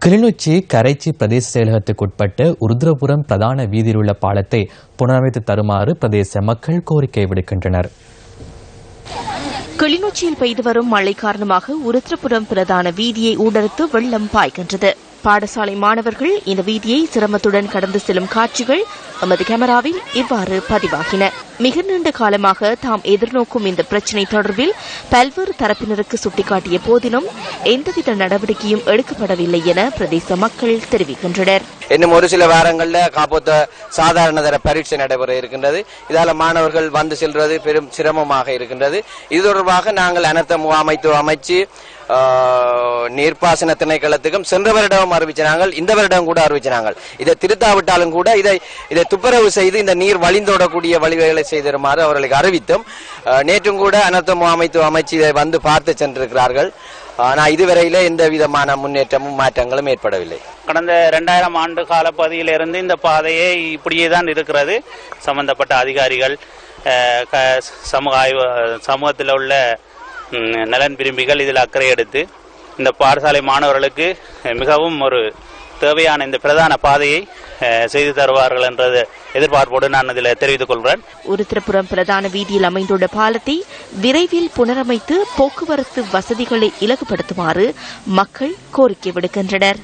கிளிநொச்சி கரைச்சி பிரதேச செயலகத்துக்குட்பட்ட உருத்திரபுரம் பிரதான வீதியில் உள்ள பாலத்தை புனரமைத்து தருமாறு பிரதேச மக்கள் கோரிக்கை விடுக்கின்றனர். கிளிநொச்சியில் பெய்து வரும் மழை காரணமாக உருத்திரபுரம் பிரதான வீதியை ஊடறுத்து வெள்ளம் பாய்கின்றது. பாடசாலை மாணவர்கள் இந்த வீதியை சிரமத்துடன் கடந்து செல்லும் காட்சிகள் எமது கேமராவில் இவ்வாறு பதிவாகின. மிக நீண்ட காலமாக தாம் எதிர்நோக்கும் இந்த பிரச்சினை தொடர்பில் பல்வேறு தரப்பினருக்கு சுட்டிக்காட்டிய போதிலும் எந்தவித நடவடிக்கையும் எடுக்கப்படவில்லை என பிரதேச மக்கள் தெரிவிக்கின்றனர். இன்னும் ஒரு சில வாரங்களில் காப்போத்த சாதாரண தர பரீட்சை நடைபெற இருக்கின்றது. இதால மாணவர்கள் வந்து செல்வது பெரும் சிரமமாக இருக்கின்றது. இது தொடர்பாக நாங்கள் அனர்த்த முகாமைத்துவ அமைச்சு நீர்ப்பாசன திணைக்களத்துக்கும் சென்ற வருடம் அறிவிச்சாங்க, இந்த வருடம் கூட அறிவிச்சாங்க. இதை திருத்தாவிட்டாலும் கூட இதை துப்புரவு செய்து இந்த நீர் வழிந்தோடக்கூடிய வழிவகைகளை செய்திருமாறு அவர்களுக்கு அறிவித்தோம். நேற்றும் கூட அனர்த்த முகாமைத்துவ அமைச்சு இதை வந்து பார்த்து சென்றிருக்கிறார்கள். ஆனால் இதுவரையில எந்த விதமான முன்னேற்றமும் மாற்றங்களும் ஏற்படவில்லை. கடந்த 2000 ஆண்டு காலப்பகுதியிலிருந்து இந்த பாதையே இப்படியே தான் இருக்கிறது. சம்பந்தப்பட்ட அதிகாரிகள், சமூகத்தில் உள்ள நலன் விரும்பிகள் இதில் அக்கறை எடுத்து இந்த பாடசாலை மாணவர்களுக்கு மிகவும் ஒரு தேவையான இந்த பிரதான பாதையை செய்து தருவார்கள் என்ற எதிர்பார்ப்போடு நான் இதில் தெரிவித்துக் கொள்கிறேன். உருத்திரபுரம் பிரதான வீதியில் அமைந்துள்ள பாலத்தை விரைவில் புனரமைத்து போக்குவரத்து வசதிகளை இலகுபடுத்துமாறு மக்கள் கோரிக்கை விடுக்கின்றனர்.